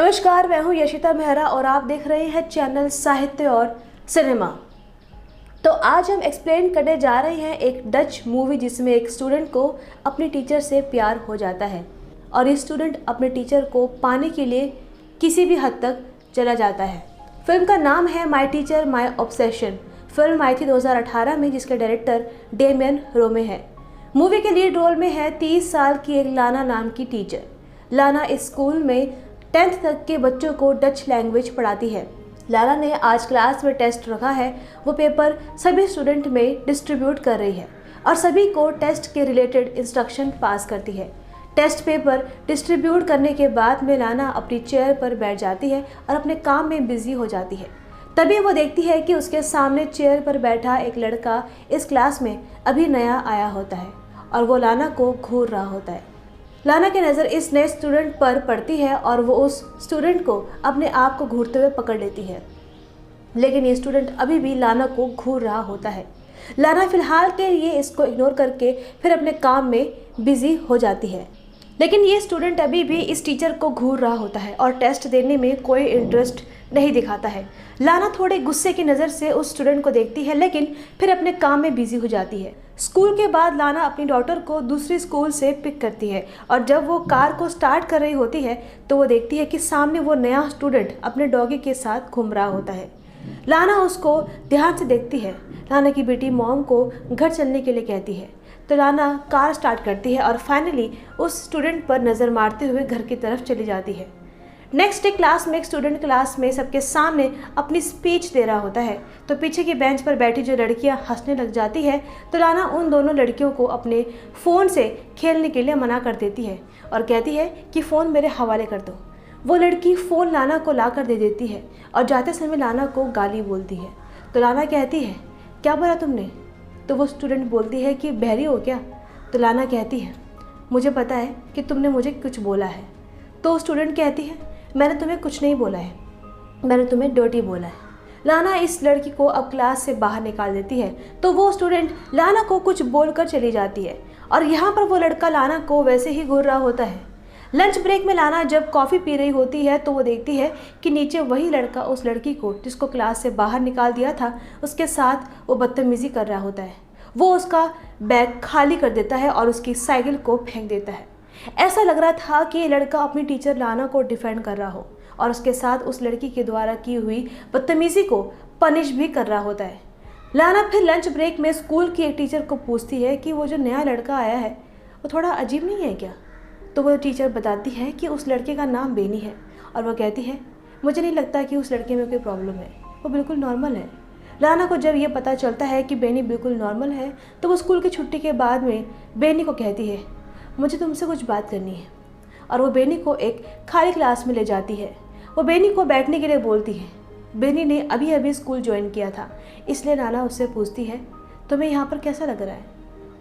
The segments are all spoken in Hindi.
नमस्कार, मैं हूं यशिता मेहरा और आप देख रहे हैं चैनल साहित्य और सिनेमा। तो आज हम एक्सप्लेन करने जा रहे हैं एक डच मूवी जिसमें एक स्टूडेंट को अपनी टीचर से प्यार हो जाता है और ये स्टूडेंट अपने टीचर को पाने के लिए किसी भी हद तक चला जाता है। फिल्म का नाम है my teacher my obsession. Film आई थी 2018 में, जिसके डायरेक्टर डेमियन रोमे है। मूवी के लीड रोल में है 30 साल की एक लाना नाम की टीचर। लाना इस स्कूल में 10th तक के बच्चों को डच लैंग्वेज पढ़ाती है। लाना ने आज क्लास में टेस्ट रखा है, वो पेपर सभी स्टूडेंट में डिस्ट्रीब्यूट कर रही है और सभी को टेस्ट के रिलेटेड इंस्ट्रक्शन पास करती है। टेस्ट पेपर डिस्ट्रीब्यूट करने के बाद में लाना अपनी चेयर पर बैठ जाती है और अपने काम में बिजी हो जाती है। तभी वो देखती है कि उसके सामने चेयर पर बैठा एक लड़का इस क्लास में अभी नया आया होता है और वो लाना को घूर रहा होता है। लाना की नज़र इस नए स्टूडेंट पर पड़ती है और वो उस स्टूडेंट को अपने आप को घूरते हुए पकड़ लेती है, लेकिन ये स्टूडेंट अभी भी लाना को घूर रहा होता है। लाना फिलहाल के लिए इसको इग्नोर करके फिर अपने काम में बिजी हो जाती है, लेकिन ये स्टूडेंट अभी भी इस टीचर को घूर रहा होता है और टेस्ट देने में कोई इंटरेस्ट नहीं दिखाता है। लाना थोड़े गुस्से की नज़र से उस स्टूडेंट को देखती है, लेकिन फिर अपने काम में बिजी हो जाती है। स्कूल के बाद लाना अपनी डॉटर को दूसरी स्कूल से पिक करती है और जब वो कार को स्टार्ट कर रही होती है तो वो देखती है कि सामने वो नया स्टूडेंट अपने डॉगी के साथ घूम रहा होता है। लाना उसको ध्यान से देखती है। लाना की बेटी मॉम को घर चलने के लिए कहती है तो लाना कार स्टार्ट करती है और फाइनली उस स्टूडेंट पर नज़र मारते हुए घर की तरफ चली जाती है। नेक्स्ट डे क्लास में एक स्टूडेंट क्लास में सबके सामने अपनी स्पीच दे रहा होता है तो पीछे की बेंच पर बैठी जो लड़कियां हंसने लग जाती है तो लाना उन दोनों लड़कियों को अपने फ़ोन से खेलने के लिए मना कर देती है और कहती है कि फ़ोन मेरे हवाले कर दो। वो लड़की फ़ोन लाना को ला कर दे देती है और जाते समय लाना को गाली बोलती है तो लाना कहती है क्या बोला तुमने? तो वो स्टूडेंट बोलती है कि बहरी हो क्या? तो लाना कहती है मुझे पता है कि तुमने मुझे कुछ बोला है। तो स्टूडेंट कहती है मैंने तुम्हें कुछ नहीं बोला है, मैंने तुम्हें डर्टी बोला है। लाना इस लड़की को अब क्लास से बाहर निकाल देती है तो वो स्टूडेंट लाना को कुछ बोलकर चली जाती है और यहाँ पर वो लड़का लाना को वैसे ही घूर रहा होता है। लंच ब्रेक में लाना जब कॉफ़ी पी रही होती है तो वो देखती है कि नीचे वही लड़का उस लड़की को जिसको क्लास से बाहर निकाल दिया था उसके साथ वो बदतमीज़ी कर रहा होता है। वो उसका बैग खाली कर देता है और उसकी साइकिल को फेंक देता है। ऐसा लग रहा था कि ये लड़का अपनी टीचर लाना को डिफेंड कर रहा हो और उसके साथ उस लड़की के द्वारा की हुई बदतमीज़ी को पनिश भी कर रहा होता है। लाना फिर लंच ब्रेक में स्कूल की एक टीचर को पूछती है कि वो जो नया लड़का आया है वो थोड़ा अजीब नहीं है क्या? तो वो टीचर बताती है कि उस लड़के का नाम बेनी है और वो कहती है मुझे नहीं लगता कि उस लड़के में कोई प्रॉब्लम है, वो बिल्कुल नॉर्मल है। लाना को जब ये पता चलता है कि बेनी बिल्कुल नॉर्मल है तो वो स्कूल की छुट्टी के बाद में बेनी को कहती है मुझे तुमसे कुछ बात करनी है और वो बेनी को एक खाली क्लास में ले जाती है। वो बेनी को बैठने के लिए बोलती है। बेनी ने अभी अभी स्कूल ज्वाइन किया था, इसलिए लाना उससे पूछती है तुम्हें यहाँ पर कैसा लग रहा है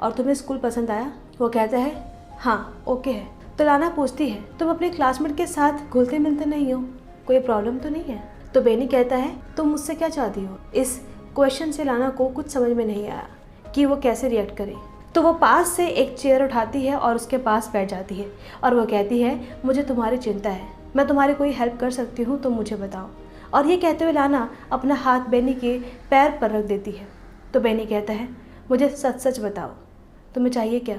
और तुम्हें स्कूल पसंद आया? वो कहता है हाँ ओके है। तो लाना पूछती है तुम अपने क्लासमेट के साथ घुलते मिलते नहीं हो, कोई प्रॉब्लम तो नहीं है? तो बेनी कहता है तुम मुझसे क्या चाहती हो? इस क्वेश्चन से लाना को कुछ समझ में नहीं आया कि वो कैसे रिएक्ट करे, तो वो पास से एक चेयर उठाती है और उसके पास बैठ जाती है और वो कहती है मुझे तुम्हारी चिंता है, मैं तुम्हारी कोई हेल्प कर सकती हूँ तो मुझे बताओ। और ये कहते हुए लाना अपना हाथ बेनी के पैर पर रख देती है। तो बेनी कहता है मुझे सच सच बताओ तुम्हें चाहिए क्या?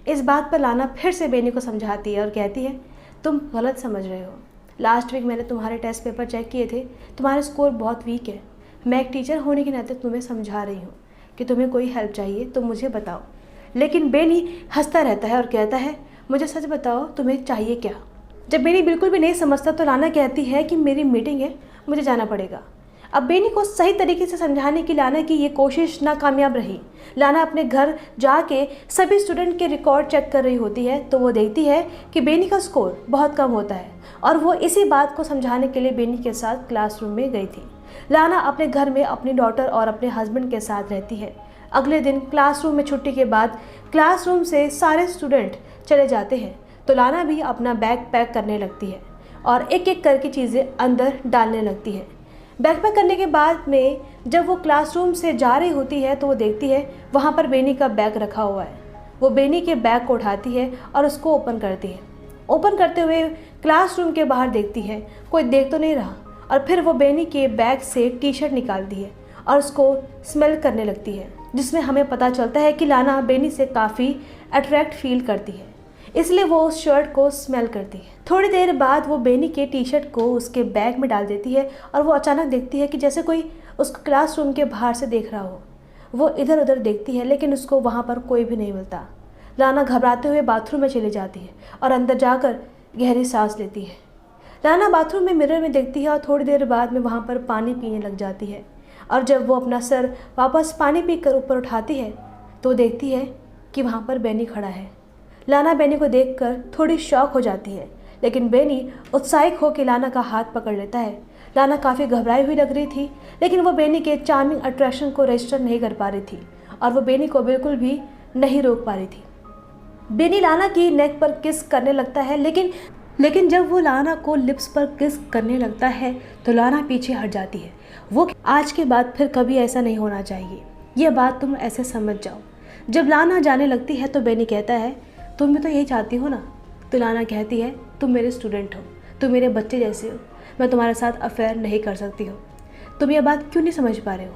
इस बात पर लाना फिर से बेनी को समझाती है और कहती है तुम गलत समझ रहे हो। लास्ट वीक मैंने तुम्हारे टेस्ट पेपर चेक किए थे, तुम्हारे स्कोर बहुत वीक है। मैं एक टीचर होने के नाते तुम्हें समझा रही हूँ कि तुम्हें कोई हेल्प चाहिए तो मुझे बताओ। लेकिन बेनी हंसता रहता है और कहता है मुझे सच बताओ तुम्हें चाहिए क्या? जब बेनी बिल्कुल भी नहीं समझता तो लाना कहती है कि मेरी मीटिंग है, मुझे जाना पड़ेगा। अब बेनी को सही तरीके से समझाने की लाना की ये कोशिश नाकामयाब रही। लाना अपने घर जाके सभी स्टूडेंट के रिकॉर्ड चेक कर रही होती है तो वो देखती है कि बेनी का स्कोर बहुत कम होता है और वो इसी बात को समझाने के लिए बेनी के साथ क्लासरूम में गई थी। लाना अपने घर में अपनी डॉटर और अपने हस्बैंड के साथ रहती है। अगले दिन क्लासरूम में छुट्टी के बाद क्लासरूम से सारे स्टूडेंट चले जाते हैं तो लाना भी अपना बैग पैक करने लगती है और एक एक करके चीज़ें अंदर डालने लगती है। बैग पैक करने के बाद में जब वो क्लासरूम से जा रही होती है तो वो देखती है वहाँ पर बेनी का बैग रखा हुआ है। वो बेनी के बैग को उठाती है और उसको ओपन करती है। ओपन करते हुए क्लासरूम के बाहर देखती है, कोई देख तो नहीं रहा। और फिर वो बेनी के बैग से टी शर्ट निकालती है और उसको स्मेल करने लगती है, जिसमें हमें पता चलता है कि लाना बेनी से काफ़ी अट्रैक्ट फील करती है, इसलिए वो उस शर्ट को स्मेल करती है। थोड़ी देर बाद वो बेनी के टी शर्ट को उसके बैग में डाल देती है और वो अचानक देखती है कि जैसे कोई उसको क्लासरूम के बाहर से देख रहा हो। वो इधर उधर देखती है लेकिन उसको वहाँ पर कोई भी नहीं मिलता। लाना घबराते हुए बाथरूम में चली जाती है और अंदर जाकर गहरी सांस लेती है। लाना बाथरूम में मिरर में देखती है और थोड़ी देर बाद में वहाँ पर पानी पीने लग जाती है। और जब वो अपना सर वापस पानी पीकर ऊपर उठाती है तो देखती है कि वहाँ पर बेनी खड़ा है। लाना बेनी को देखकर थोड़ी शॉक हो जाती है, लेकिन बेनी उत्साहित होकर लाना का हाथ पकड़ लेता है। लाना काफ़ी घबराई हुई लग रही थी, लेकिन वो बेनी के चार्मिंग अट्रैक्शन को रजिस्टर नहीं कर पा रही थी और वो बेनी को बिल्कुल भी नहीं रोक पा रही थी। बेनी लाना की नेक पर किस करने लगता है, लेकिन जब वो लाना को लिप्स पर किस करने लगता है तो लाना पीछे हट जाती है। वो आज के बाद फिर कभी ऐसा नहीं होना चाहिए, ये बात तुम ऐसे समझ जाओ। जब लाना जाने लगती है तो बेनी कहता है, तुम भी तो यही चाहती हो ना। तो लाना कहती है, तुम मेरे स्टूडेंट हो, तुम मेरे बच्चे जैसे हो, मैं तुम्हारे साथ अफेयर नहीं कर सकती हो, तुम ये बात क्यों नहीं समझ पा रहे हो।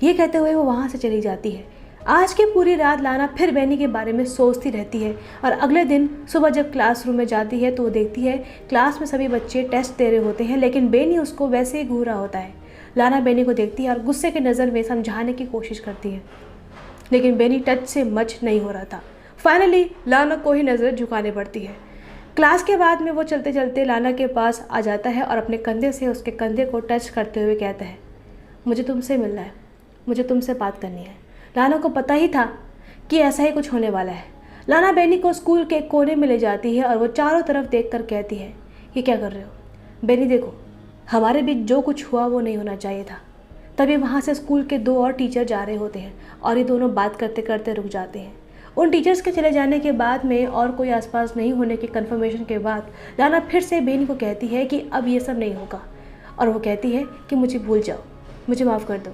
ये कहते हुए वो वहाँ से चली जाती है। आज की पूरी रात लाना फिर बेनी के बारे में सोचती रहती है और अगले दिन सुबह जब क्लासरूम में जाती है तो वो देखती है क्लास में सभी बच्चे टेस्ट दे रहे होते हैं, लेकिन बेनी उसको वैसे ही घूर रहा होता है। लाना बेनी को देखती है और गुस्से की नज़र में समझाने की कोशिश करती है, लेकिन बेनी टच से मच नहीं हो रहा था। फाइनली लाना को ही नज़र झुकाने पड़ती है। क्लास के बाद में वो चलते चलते लाना के पास आ जाता है और अपने कंधे से उसके कंधे को टच करते हुए कहता है, मुझे तुमसे मिलना है, मुझे तुमसे बात करनी है। लाना को पता ही था कि ऐसा ही कुछ होने वाला है। लाना बेनी को स्कूल के कोने में ले जाती है और वो चारों तरफ देखकर कहती है, ये क्या कर रहे हो? बेनी देखो, हमारे बीच जो कुछ हुआ वो नहीं होना चाहिए था। तभी वहाँ से स्कूल के 2 और टीचर जा रहे होते हैं और ये दोनों बात करते करते रुक जाते हैं। उन टीचर्स के चले जाने के बाद में और कोई आसपास नहीं होने की कंफर्मेशन के बाद लाना फिर से बेनी को कहती है कि अब ये सब नहीं होगा और वो कहती है कि मुझे भूल जाओ, मुझे माफ़ कर दो।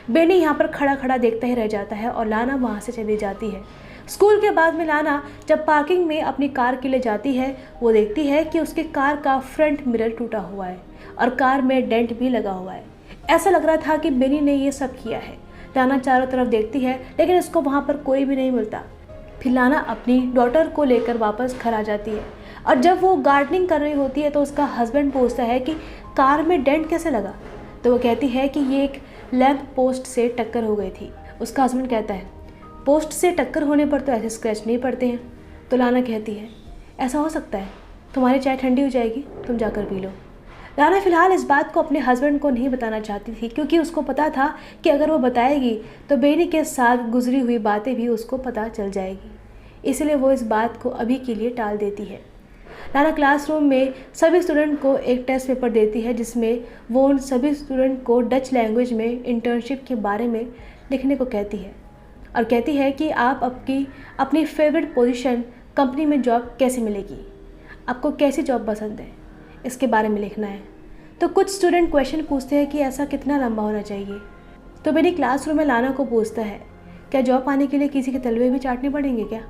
बेनी यहाँ पर खड़ा खड़ा देखता ही रह जाता है और लाना वहाँ से चली जाती है। स्कूल के बाद में लाना जब पार्किंग में अपनी कार के लिए जाती है, वो देखती है कि उसके कार का फ्रंट मिरर टूटा हुआ है और कार में डेंट भी लगा हुआ है। ऐसा लग रहा था कि बेनी ने ये सब किया है। लाना चारों तरफ देखती है लेकिन उसको वहाँ पर कोई भी नहीं मिलता। फिर लाना अपनी डॉटर को लेकर वापस घर आ जाती है और जब वो गार्डनिंग कर रही होती है तो उसका हस्बैंड पूछता है कि कार में डेंट कैसे लगा। तो वो कहती है कि ये एक लैंप पोस्ट से टक्कर हो गई थी। उसका हस्बैंड कहता है, पोस्ट से टक्कर होने पर तो ऐसे स्क्रैच नहीं पड़ते हैं। तो लाना कहती है, ऐसा हो सकता है, तुम्हारी चाय ठंडी हो जाएगी, तुम जाकर पी लो। लाना फ़िलहाल इस बात को अपने हस्बैंड को नहीं बताना चाहती थी, क्योंकि उसको पता था कि अगर वो बताएगी तो बेनी के साथ गुजरी हुई बातें भी उसको पता चल जाएगी, इसलिए वो इस बात को अभी के लिए टाल देती है। लाना क्लासरूम में सभी स्टूडेंट को एक टेस्ट पेपर देती है जिसमें वो उन सभी स्टूडेंट को डच लैंग्वेज में इंटर्नशिप के बारे में लिखने को कहती है और कहती है कि आप अपनी फेवरेट पोजीशन कंपनी में जॉब कैसे मिलेगी, आपको कैसी जॉब पसंद है, इसके बारे में लिखना है। तो कुछ स्टूडेंट क्वेश्चन पूछते हैं कि ऐसा कितना लंबा होना चाहिए। तो मेरी क्लासरूम में लाना को पूछता है, क्या जॉब पाने के लिए किसी के तलवे भी चाटने पड़ेंगे क्या।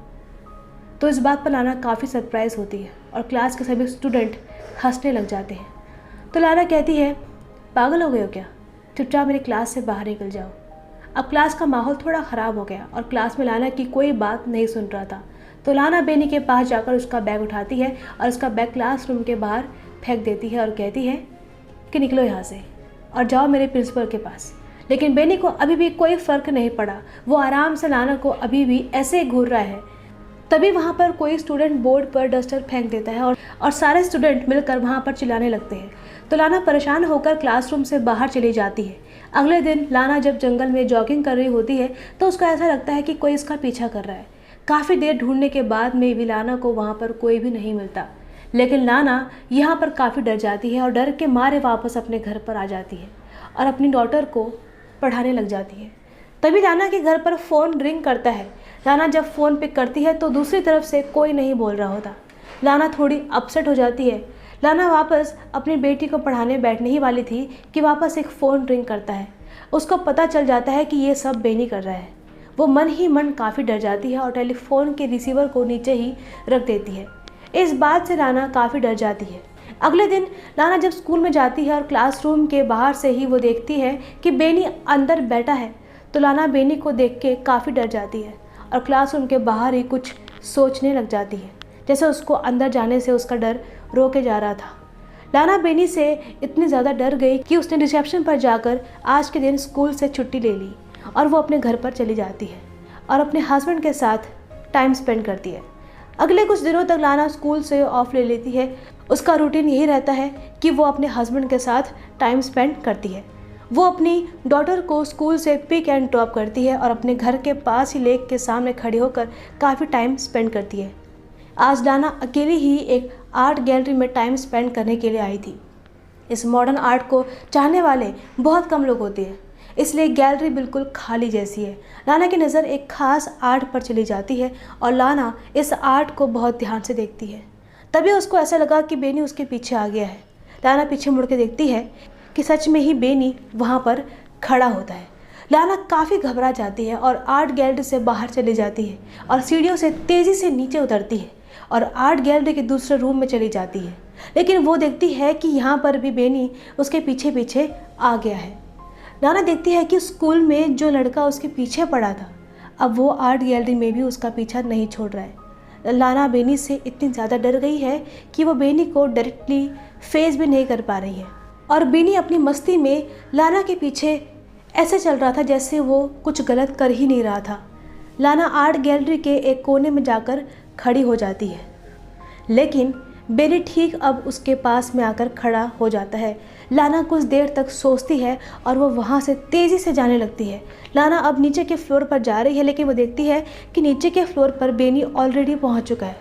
तो इस बात पर लाना काफ़ी सरप्राइज़ होती है और क्लास के सभी स्टूडेंट हंसने लग जाते हैं। तो लाना कहती है, पागल हो गए हो क्या, चुपचाप मेरी क्लास से बाहर निकल जाओ। अब क्लास का माहौल थोड़ा ख़राब हो गया और क्लास में लाना की कोई बात नहीं सुन रहा था। तो लाना बेनी के पास जाकर उसका बैग उठाती है और उसका बैग क्लासरूम के बाहर फेंक देती है और कहती है कि निकलो यहाँ से और जाओ मेरे प्रिंसिपल के पास। लेकिन बेनी को अभी भी कोई फ़र्क नहीं पड़ा, वो आराम से लाना को अभी भी ऐसे घूर रहा है। तभी वहाँ पर कोई स्टूडेंट बोर्ड पर डस्टर फेंक देता है और सारे स्टूडेंट मिलकर वहाँ पर चिल्लाने लगते हैं। तो लाना परेशान होकर क्लासरूम से बाहर चली जाती है। अगले दिन लाना जब जंगल में जॉगिंग कर रही होती है तो उसको ऐसा लगता है कि कोई इसका पीछा कर रहा है। काफ़ी देर ढूंढने के बाद में भी लाना को वहाँ पर कोई भी नहीं मिलता, लेकिन लाना यहाँ पर काफ़ी डर जाती है और डर के मारे वापस अपने घर पर आ जाती है और अपनी डॉटर को पढ़ाने लग जाती है। तभी लाना के घर पर फ़ोन रिंग करता है। लाना जब फ़ोन पिक करती है तो दूसरी तरफ से कोई नहीं बोल रहा होता। लाना थोड़ी अपसेट हो जाती है। लाना वापस अपनी बेटी को पढ़ाने बैठने ही वाली थी कि वापस एक फ़ोन रिंग करता है। उसको पता चल जाता है कि ये सब बेनी कर रहा है। वो मन ही मन काफ़ी डर जाती है और टेलीफोन के रिसीवर को नीचे ही रख देती है। इस बात से लाना काफ़ी डर जाती है। अगले दिन लाना जब स्कूल में जाती है और क्लासरूम के बाहर से ही वो देखती है कि बेनी अंदर बैठा है, तो लाना बेनी को देख के काफ़ी डर जाती है और क्लासरूम के बाहर ही कुछ सोचने लग जाती है, जैसे उसको अंदर जाने से उसका डर रोके जा रहा था। लाना बेनी से इतनी ज़्यादा डर गई कि उसने रिसेप्शन पर जाकर आज के दिन स्कूल से छुट्टी ले ली और वो अपने घर पर चली जाती है और अपने हस्बैंड के साथ टाइम स्पेंड करती है। अगले कुछ दिनों तक लाना स्कूल से ऑफ ले लेती है। उसका रूटीन यही रहता है कि वो अपने हस्बैंड के साथ टाइम स्पेंड करती है। वो अपनी डॉटर को स्कूल से पिक एंड ड्रॉप करती है और अपने घर के पास ही लेक के सामने खड़ी होकर काफ़ी टाइम स्पेंड करती है। आज लाना अकेली ही एक आर्ट गैलरी में टाइम स्पेंड करने के लिए आई थी। इस मॉडर्न आर्ट को चाहने वाले बहुत कम लोग होते हैं, इसलिए गैलरी बिल्कुल खाली जैसी है। लाना की नज़र एक खास आर्ट पर चली जाती है और लाना इस आर्ट को बहुत ध्यान से देखती है। तभी उसको ऐसा लगा कि बेनी उसके पीछे आ गया है। लाना पीछे मुड़ के देखती है कि सच में ही बेनी वहाँ पर खड़ा होता है। लाना काफ़ी घबरा जाती है और आर्ट गैलरी से बाहर चली जाती है और सीढ़ियों से तेज़ी से नीचे उतरती है और आर्ट गैलरी के दूसरे रूम में चली जाती है। लेकिन वो देखती है कि यहाँ पर भी बेनी उसके पीछे पीछे आ गया है। लाना देखती है कि स्कूल में जो लड़का उसके पीछे पड़ा था, अब वो आर्ट गैलरी में भी उसका पीछा नहीं छोड़ रहा है। लाना बेनी से इतनी ज़्यादा डर गई है कि वो बेनी को डायरेक्टली फेस भी नहीं कर पा रही है और बेनी अपनी मस्ती में लाना के पीछे ऐसे चल रहा था जैसे वो कुछ गलत कर ही नहीं रहा था। लाना आर्ट गैलरी के एक कोने में जाकर खड़ी हो जाती है, लेकिन बेनी ठीक अब उसके पास में आकर खड़ा हो जाता है। लाना कुछ देर तक सोचती है और वो वहाँ से तेज़ी से जाने लगती है। लाना अब नीचे के फ्लोर पर जा रही है, लेकिन वो देखती है कि नीचे के फ्लोर पर बेनी ऑलरेडी पहुँच चुका है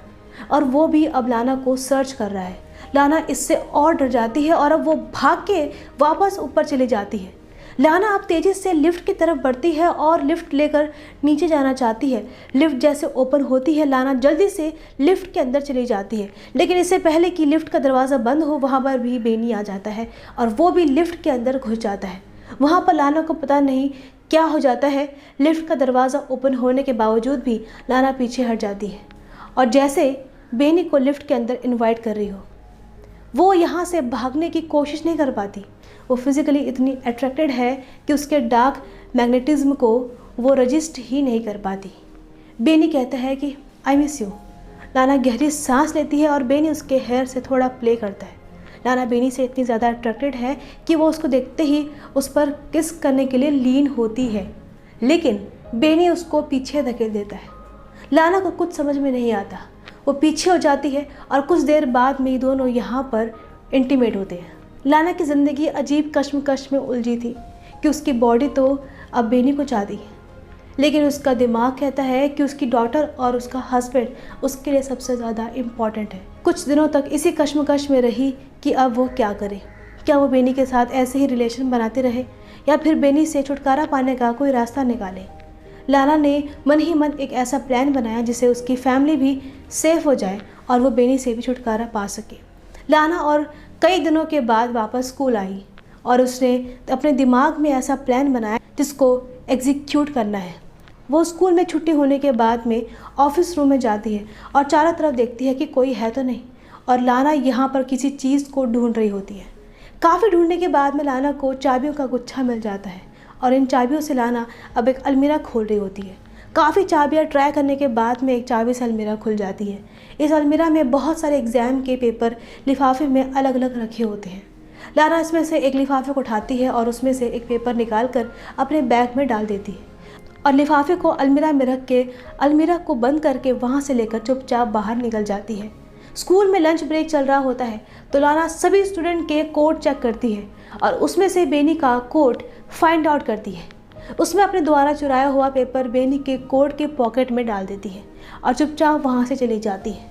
और वो भी अब लाना को सर्च कर रहा है। लाना इससे और डर जाती है और अब वो भाग के वापस ऊपर चली जाती है। लाना अब तेज़ी से लिफ्ट की तरफ बढ़ती है और लिफ्ट लेकर नीचे जाना चाहती है। लिफ्ट जैसे ओपन होती है, लाना जल्दी से लिफ्ट के अंदर चली जाती है, लेकिन इससे पहले कि लिफ्ट का दरवाज़ा बंद हो वहाँ पर भी बेनी आ जाता है और वो भी लिफ्ट के अंदर घुस जाता है। वहाँ पर लाना को पता नहीं क्या हो जाता है, लिफ्ट का दरवाज़ा ओपन होने के बावजूद भी लाना पीछे हट जाती है और जैसे बेनी को लिफ्ट के अंदर इन्वाइट कर रही हो, वो यहाँ से भागने की कोशिश नहीं कर पाती। वो फिज़िकली इतनी अट्रैक्टेड है कि उसके डार्क मैग्नेटिज्म को वो रजिस्ट ही नहीं कर पाती। बेनी कहता है कि आई मिस यू। लाना गहरी सांस लेती है और बेनी उसके हेयर से थोड़ा प्ले करता है। लाना बेनी से इतनी ज़्यादा अट्रैक्टेड है कि वो उसको देखते ही उस पर किस करने के लिए लीन होती है, लेकिन बेनी उसको पीछे धकेल देता है। लाना को कुछ समझ में नहीं आता, वो पीछे हो जाती है और कुछ देर बाद में दोनों यहाँ पर इंटीमेट होते हैं। लाना की ज़िंदगी अजीब कश्मकश में उलझी थी कि उसकी बॉडी तो अब बेनी को चाहती है, लेकिन उसका दिमाग कहता है कि उसकी डॉटर और उसका हस्बैंड उसके लिए सबसे ज़्यादा इम्पॉर्टेंट है। कुछ दिनों तक इसी कश्मकश में रही कि अब वो क्या करे। क्या वो बेनी के साथ ऐसे ही रिलेशन बनाते रहे या फिर बेनी से छुटकारा पाने का कोई रास्ता निकाले। लाना ने मन ही मन एक ऐसा प्लान बनाया जिससे उसकी फैमिली भी सेफ हो जाए और वो बेनी से भी छुटकारा पा सके। लाना और कई दिनों के बाद वापस स्कूल आई और उसने अपने दिमाग में ऐसा प्लान बनाया जिसको एग्जीक्यूट करना है। वो स्कूल में छुट्टी होने के बाद में ऑफिस रूम में जाती है और चारों तरफ देखती है कि कोई है तो नहीं, और लाना यहाँ पर किसी चीज़ को ढूंढ रही होती है। काफ़ी ढूंढने के बाद में लाना को चाबियों का गुच्छा मिल जाता है और इन चाबियों से लाना अब एक अलमीरा खोल रही होती है। काफ़ी चाबियाँ ट्राई करने के बाद में एक चाबी से अलमीरा खुल जाती है। इस अलमीरा में बहुत सारे एग्ज़ाम के पेपर लिफाफे में अलग अलग रखे होते हैं। लाना इसमें से एक लिफाफे को उठाती है और उसमें से एक पेपर निकाल कर अपने बैग में डाल देती है और लिफाफे को अलमीरा में रख के अलमीरा को बंद करके वहाँ से लेकर चुपचाप बाहर निकल जाती है। स्कूल में लंच ब्रेक चल रहा होता है तो लाना सभी स्टूडेंट के कोट चेक करती है और उसमें से बेनी का कोट फाइंड आउट करती है। उसमें अपने द्वारा चुराया हुआ पेपर बेनी के कोट के पॉकेट में डाल देती है और चुपचाप वहाँ से चली जाती है।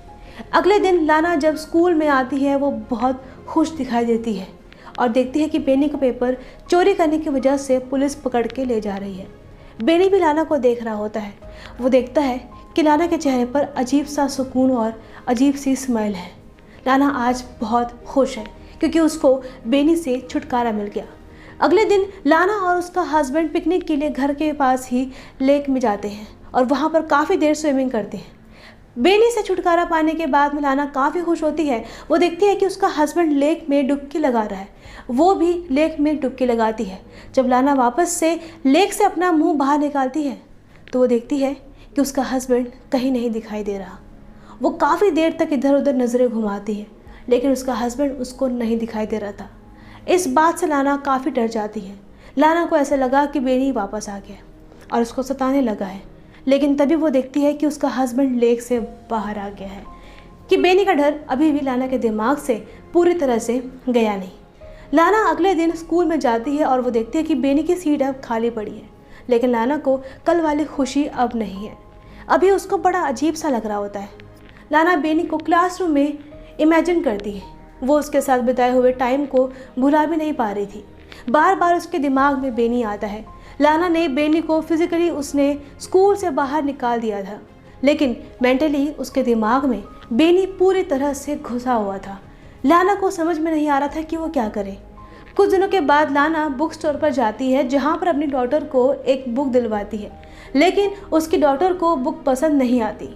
अगले दिन लाना जब स्कूल में आती है वो बहुत खुश दिखाई देती है और देखती है कि बेनी का पेपर चोरी करने की वजह से पुलिस पकड़ के ले जा रही है। बेनी भी लाना को देख रहा होता है। वो देखता है कि लाना के चेहरे पर अजीब सा सुकून और अजीब सी स्माइल है। लाना आज बहुत खुश है क्योंकि उसको बेनी से छुटकारा मिल गया। अगले दिन लाना और उसका हस्बैंड पिकनिक के लिए घर के पास ही लेक में जाते हैं और वहाँ पर काफ़ी देर स्विमिंग करते हैं। बेनी से छुटकारा पाने के बाद में लाना काफ़ी खुश होती है। वो देखती है कि उसका हस्बैंड लेक में डुबकी लगा रहा है, वो भी लेक में डुबकी लगाती है। जब लाना वापस से लेक से अपना मुंह बाहर निकालती है तो वो देखती है कि उसका हस्बैंड कहीं नहीं दिखाई दे रहा। वो काफ़ी देर तक इधर उधर नज़रें घुमाती है लेकिन उसका हस्बैंड उसको नहीं दिखाई दे रहा था। इस बात से लाना काफ़ी डर जाती है। लाना को ऐसा लगा कि बेनी वापस आ गया और उसको सताने लगा है, लेकिन तभी वो देखती है कि उसका हस्बैंड लेक से बाहर आ गया है। कि बेनी का डर अभी भी लाना के दिमाग से पूरी तरह से गया नहीं। लाना अगले दिन स्कूल में जाती है और वो देखती है कि बेनी की सीट अब खाली पड़ी है, लेकिन लाना को कल वाली खुशी अब नहीं है। अभी उसको बड़ा अजीब सा लग रहा होता है। लाना बेनी को क्लासरूम में इमेजिन करती है। वो उसके साथ बिताए हुए टाइम को भुला भी नहीं पा रही थी। बार बार उसके दिमाग में बेनी आता है। लाना ने बेनी को फिजिकली उसने स्कूल से बाहर निकाल दिया था, लेकिन मेंटली उसके दिमाग में बेनी पूरी तरह से घुसा हुआ था। लाना को समझ में नहीं आ रहा था कि वो क्या करे। कुछ दिनों के बाद लाना बुक स्टोर पर जाती है, जहाँ पर अपनी डॉटर को एक बुक दिलवाती है, लेकिन उसकी डॉटर को बुक पसंद नहीं आती।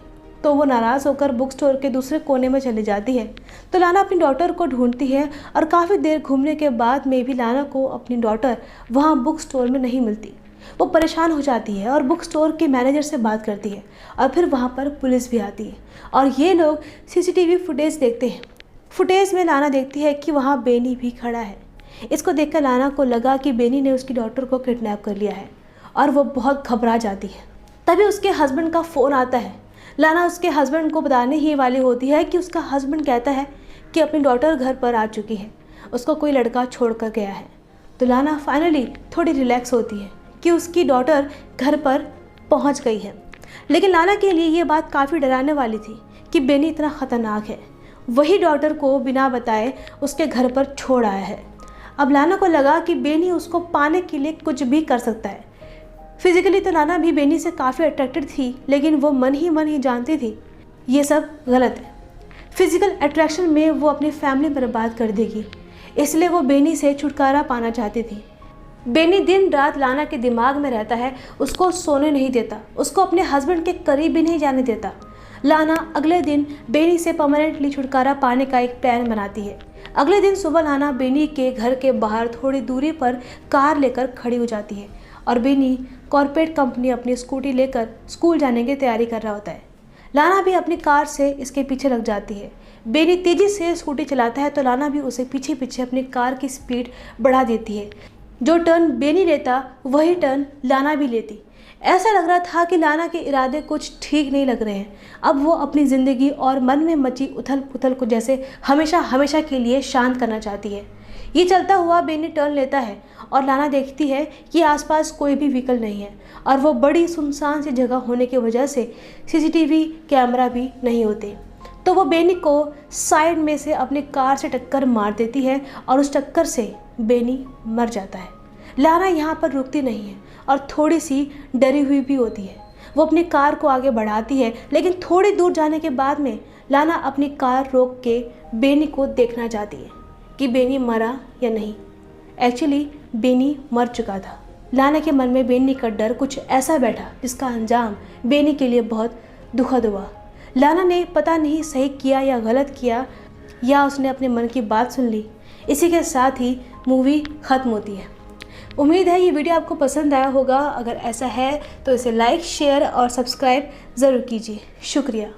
तो वो नाराज़ होकर बुक स्टोर के दूसरे कोने में चली जाती है। तो लाना अपनी डॉटर को ढूंढती है और काफ़ी देर घूमने के बाद में भी लाना को अपनी डॉटर वहाँ बुक स्टोर में नहीं मिलती। वो परेशान हो जाती है और बुक स्टोर के मैनेजर से बात करती है और फिर वहाँ पर पुलिस भी आती है और ये लोग सीसीटीवी फुटेज देखते हैं। फुटेज में लाना देखती है कि वहाँ बेनी भी खड़ा है। इसको देखकर लाना को लगा कि बेनी ने उसकी डॉटर को किडनैप कर लिया है और वो बहुत घबरा जाती है। तभी उसके हस्बैंड का फ़ोन आता है। लाना उसके हस्बैंड को बताने ही वाली होती है कि उसका हस्बैंड कहता है कि अपनी डॉटर घर पर आ चुकी है, उसको कोई लड़का छोड़ कर गया है। तो लाना फाइनली थोड़ी रिलैक्स होती है कि उसकी डॉटर घर पर पहुंच गई है। लेकिन लाना के लिए ये बात काफ़ी डराने वाली थी कि बेनी इतना ख़तरनाक है, वही डॉटर को बिना बताए उसके घर पर छोड़ आया है। अब लाना को लगा कि बेनी उसको पाने के लिए कुछ भी कर सकता है। फिजिकली तो लाना भी बेनी से काफ़ी अट्रैक्टेड थी, लेकिन वो मन ही जानती थी ये सब गलत है। फिजिकल अट्रैक्शन में वो अपनी फैमिली बर्बाद कर देगी, इसलिए वो बेनी से छुटकारा पाना चाहती थी। बेनी दिन रात लाना के दिमाग में रहता है, उसको सोने नहीं देता, उसको अपने हस्बैंड के करीब भी नहीं जाने देता। लाना अगले दिन बेनी से परमानेंटली छुटकारा पाने का एक प्लान बनाती है। अगले दिन सुबह लाना बेनी के घर के बाहर थोड़ी दूरी पर कार लेकर खड़ी हो जाती है और बेनी कॉर्पोरेट कंपनी अपनी स्कूटी लेकर स्कूल जाने की तैयारी कर रहा होता है। लाना भी अपनी कार से इसके पीछे लग जाती है। बेनी तेज़ी से स्कूटी चलाता है तो लाना भी उसे पीछे पीछे अपनी कार की स्पीड बढ़ा देती है। जो टर्न बेनी लेता वही टर्न लाना भी लेती। ऐसा लग रहा था कि लाना के इरादे कुछ ठीक नहीं लग रहे हैं। अब वो अपनी ज़िंदगी और मन में मची उथल पुथल को जैसे हमेशा के लिए शांत करना चाहती है। ये चलता हुआ बेनी टर्न लेता है और लाना देखती है कि आसपास कोई भी व्हीकल नहीं है और वो बड़ी सुनसान सी जगह होने की वजह से सीसीटीवी कैमरा भी नहीं होते। तो वो बेनी को साइड में से अपनी कार से टक्कर मार देती है और उस टक्कर से बेनी मर जाता है। लाना यहाँ पर रुकती नहीं है और थोड़ी सी डरी हुई भी होती है। वो अपनी कार को आगे बढ़ाती है, लेकिन थोड़ी दूर जाने के बाद में लाना अपनी कार रोक के बेनी को देखना चाहती है कि बेनी मरा या नहीं। एक्चुअली बेनी मर चुका था। लाना के मन में बेनी का डर कुछ ऐसा बैठा जिसका अंजाम बेनी के लिए बहुत दुखद हुआ। लाना ने पता नहीं सही किया या गलत किया, या उसने अपने मन की बात सुन ली। इसी के साथ ही मूवी ख़त्म होती है। उम्मीद है ये वीडियो आपको पसंद आया होगा। अगर ऐसा है तो इसे लाइक, शेयर और सब्सक्राइब ज़रूर कीजिए। शुक्रिया।